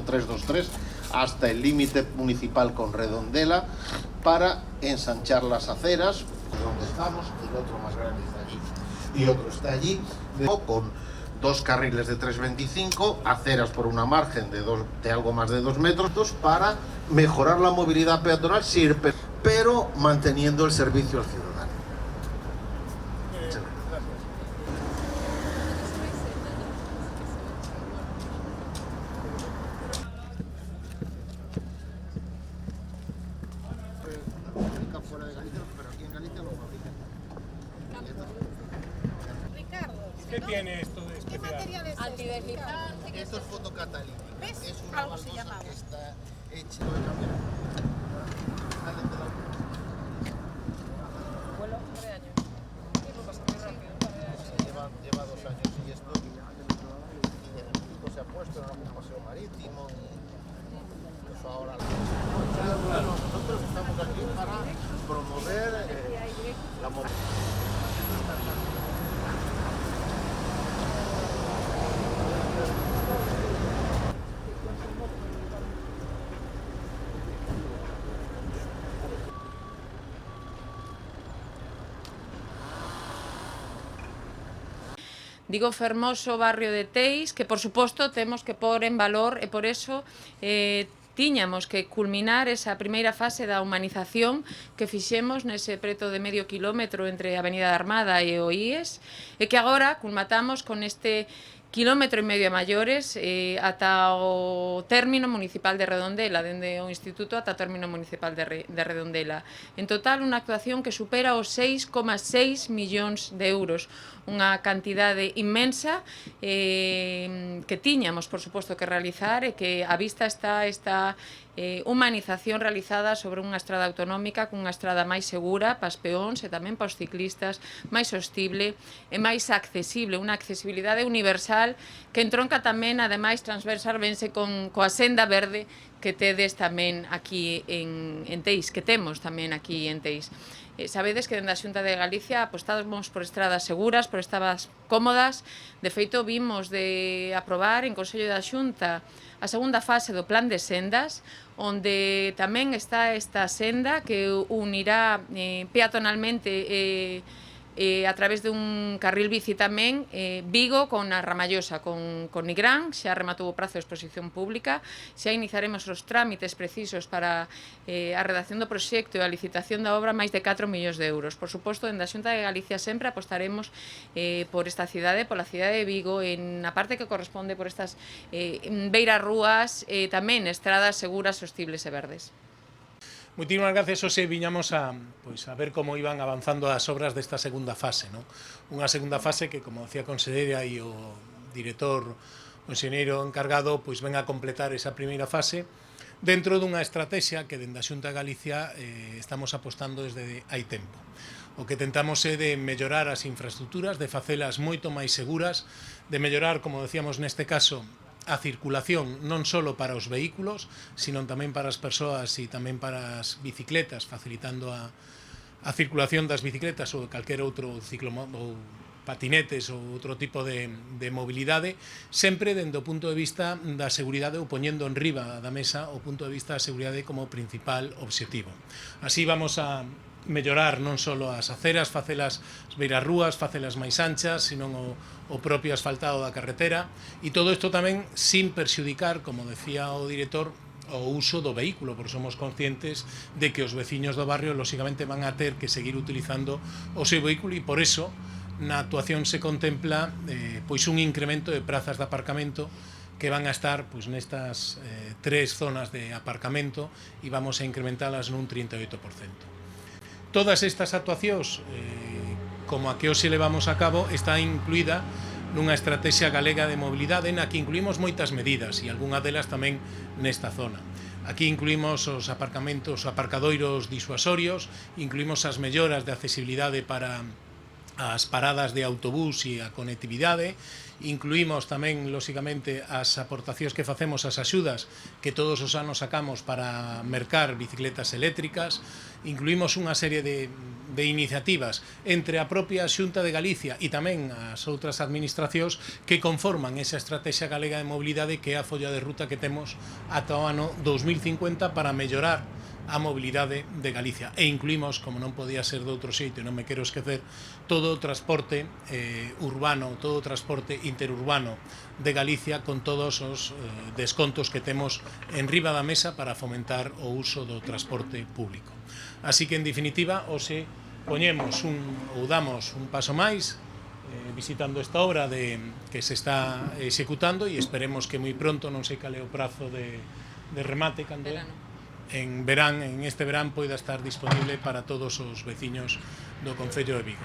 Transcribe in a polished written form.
323 hasta el límite municipal con Redondela para ensanchar las aceras, donde estamos, el otro más grande está allí y otro está allí, con 2 carriles de 3,25, aceras por una margen de algo más de 2 metros para mejorar la movilidad peatonal, pero manteniendo el servicio al ciudadano. Fuera de Galicia, pero aquí en Galicia lo fabrican. Ricardo, ¿Qué tiene esto de especial? ¿qué material es Antideslizante. Esto es fotocatalítico. ¿Ves? Es una Algo se baldosa llamaba. que está hecha de cambiar. Vuelo 9 años. Tiempo pasa muy rápido, 9 años. Lleva 2 años y esto se ha puesto en algún paseo marítimo. Eso ahora. Bueno, nosotros estamos aquí para promover la movilidad. Digo fermoso barrio de Teis, que por suposto temos que pôr en valor e por eso tiñamos que culminar esa primeira fase da humanización que fixemos nese preto de medio kilómetro entre a Avenida da Armada e o IES e que agora culmatamos con este kilómetro e medio a maiores ata o término municipal de Redondela, dende o Instituto ata o término municipal de Redondela. En total, unha actuación que supera os 6,6 millóns de euros, unha cantidade inmensa que tiñamos, por suposto, que realizar e que a vista está esta humanización realizada sobre unha estrada autonómica cunha estrada máis segura para os peóns e tamén para os ciclistas, máis sostible e máis accesible, unha accesibilidade universal que entronca tamén, ademais, transversalmente coa senda verde que tedes tamén aquí en Teis, que temos tamén aquí en Teis. Sabedes que dende a Xunta de Galicia apostamos por estradas seguras, por estradas cómodas. De feito, vimos de aprobar en Consello da Xunta a segunda fase do Plan de Sendas, onde tamén está esta senda que unirá peatonalmente a través dun carril bici tamén Vigo con a Ramallosa, con Nigrán. Xa rematou o prazo de exposición pública, xa iniciaremos os trámites precisos para a redacción do proxecto e a licitación da obra máis de 4 millóns de euros. Por suposto, dende a Xunta de Galicia sempre apostaremos por esta cidade, pola cidade de Vigo, en a parte que corresponde por estas beiras rúas, tamén estradas seguras, sostibles e verdes. Moitísimas gracias, Xosé. Viñamos a ver como iban avanzando as obras desta segunda fase, non? Unha segunda fase que, como decía a conselleira e o director, o enxeñeiro encargado, ven a completar esa primeira fase dentro dunha estrategia que dende a Xunta de Galicia estamos apostando desde hai tempo. O que tentamos é de mellorar as infraestructuras, de facelas moito máis seguras, de mellorar, como decíamos neste caso, a circulación non só para os vehículos, sino tamén para as persoas e tamén para as bicicletas, facilitando a circulación das bicicletas ou calquer outro ou patinetes ou outro tipo de mobilidade, sempre dende o punto de vista da seguridade ou poñendo en riba da mesa o punto de vista da seguridade como principal obxectivo. Así vamos a mellorar non só as aceras, facelas beiras rúas, facelas máis anchas, sino o propio asfaltado da carretera, e todo isto tamén sin perxudicar, como decía o director, o uso do vehículo, porque somos conscientes de que os veciños do barrio lóxicamente van a ter que seguir utilizando o seu vehículo, e por eso na actuación se contempla un incremento de prazas de aparcamento que van a estar nestas 3 zonas de aparcamento, e vamos a incrementalas nun 38%. Todas estas actuacións, como a que hoxe levamos a cabo, está incluída nunha estrategia galega de mobilidade na que incluímos moitas medidas e algunhas delas tamén nesta zona. Aquí incluímos os aparcamentos, os aparcadoiros disuasorios, incluímos as melloras de accesibilidade para as paradas de autobús e a conectividade. Incluímos tamén, lóxicamente, as aportacións que facemos, as axudas que todos os anos sacamos para mercar bicicletas eléctricas. Incluímos unha serie de iniciativas entre a propia Xunta de Galicia e tamén as outras administracións que conforman esa estrategia galega de mobilidade, que é a folla de ruta que temos ata o ano 2050 para mellorar a mobilidade de Galicia. E incluímos, como non podía ser de outro xeito, e non me quero esquecer, todo o transporte urbano, todo o transporte interurbano de Galicia, con todos os descontos que temos en riba da mesa para fomentar o uso do transporte público. Así que, en definitiva, hoxe poñemos ou damos un paso máis visitando esta obra que se está executando, e esperemos que moi pronto, non sei cal é o prazo de remate, cando en este verán poida estar disponible para todos os veciños do Concello de Vigo.